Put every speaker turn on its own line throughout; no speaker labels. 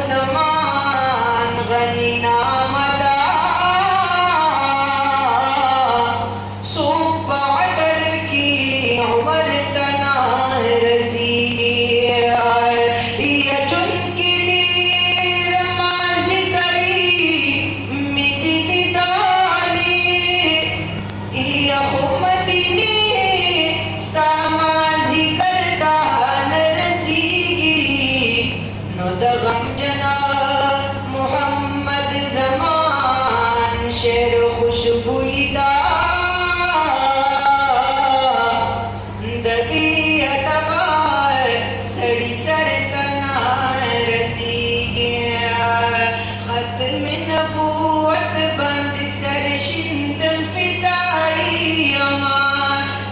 समान गनी नामदा सुबह की उमर तना रसी ये चुन की रमाज करी मिदिनी दाली ये हुमदिनी सामाजी करता नरसीगी नदगम जना मोहम्मद जमान शेर खुशबुईदा दबी अतबार सड़ी सरतना रसीगी खत्म नबूवत बंद सर शिंदम फिदाई यमा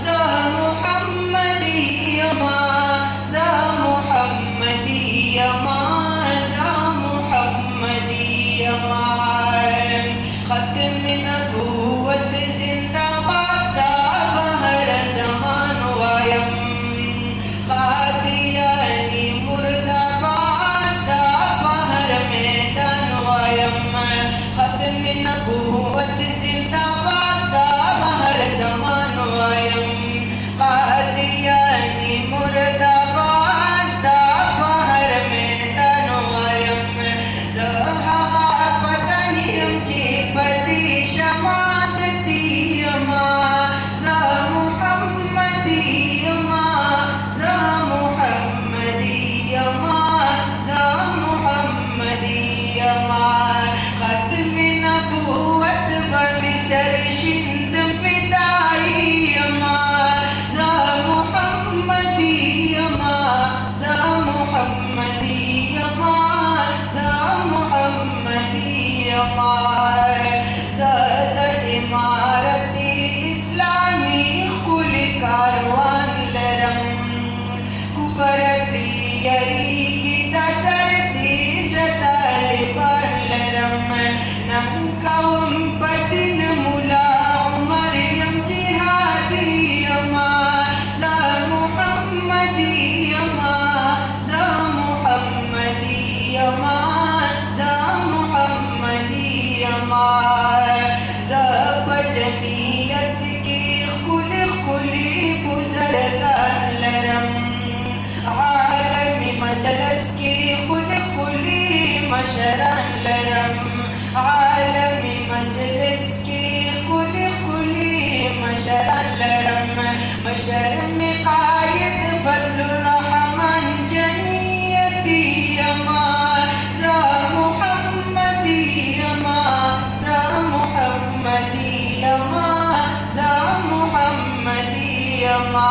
जा मुहम्मदी यमा जा मुहम्मदी यमा जा मुहम्मदी यमा खत्म नबूवत जिंदाबाद बहर ज़मान वायम कादियानी मुर्दाबाद बहर मैदान वायम खत्म नबूवत जिंदाबाद बहर ज़मान वायम कादियानी मुर्दाबाद बहर मैदान वायम ज़हा पतनी आमची पदी शमासती यमा जा मुहम्मदी यमा जा मुहम्मदी यमा जा मुहम्मदी यमा खत्म नबूवत बंद सर शिंदम फिदाई यमा जा मुहम्मदी यमा जा मुहम्मदी यमा जा मुहम्मदी यमा ज़ाद इमारती इस्लामी कुल कारवान लरम कुफरती यरी की तसरती ज़ताल लरम नंकावम पतिन मुला मरियम जिहादी यमा जा मुहम्मदी यमा जा मुहम्मदी यमा जा मुहम्मदी यमा जा जमीयत की कुल कुली बुज़ुर्गान लरम आलमी मजलस की कुल कुली मशरान लरम आलमी मजलिस की कुल कुली मशरान लरम मशर में कायद फजलुर रहमान जमीयती यमा जा मुहम्मदी यमा जा मुहम्मदी यमा जा मुहम्मदी यमा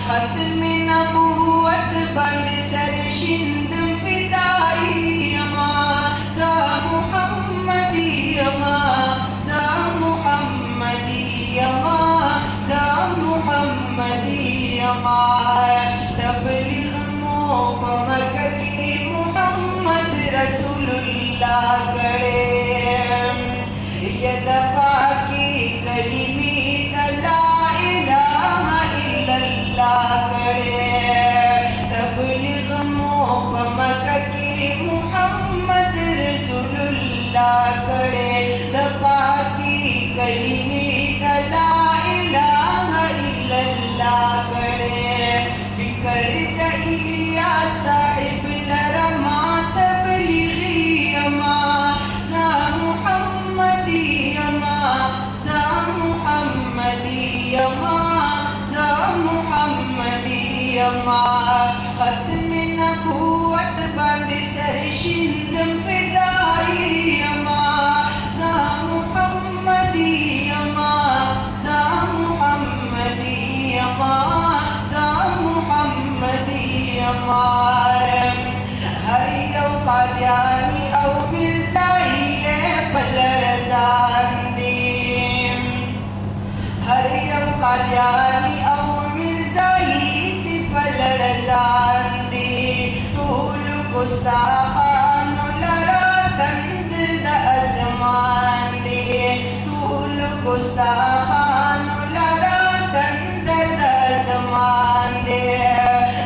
खत्म नबूवत बंद सर शिंदम फिदाई यमा जा मुहम्मदी यमा जा मुहम्मदी यमा जा मुहम्मदी यमा तबलीग मोहम्मद की मोहम्मद रसूलुल्लाह करे ये दफा की कलिमी ला इलाहा इल्लल्लाह करे तबलीग मोहम्मद की मोहम्मद रसूलुल्लाह करे दफा की कलिमी ला इलाहा इल्लल्लाह करे फिकर दइलिया साहिब लरमा तबलीगी यमा जा मुहम्मदी यमा जा मुहम्मदी यमा जा मुहम्मदी यमा खत्म नबूवत बंद सर शिंदम फिदाई यमा जा मुहम्मदी यमा जा मुहम्मदी यमा जा मुहम्मदी यमा हर यौ कादियानी औ मिर्ज़ाई पलरज़ान दे हर यौ कादियानी औ मिर्ज़ाई पलरज़ान दे टूल गुस्ताखान लरा तंदर द असमान दे टूल गुस्ताखान लरा तंदर द असमान दे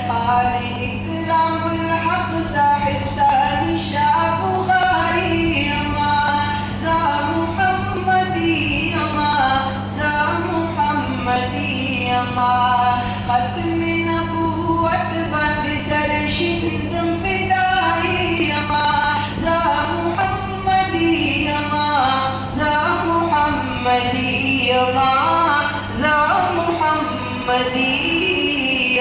कारी इकरामुल हक साहिब सानी शाह محمدی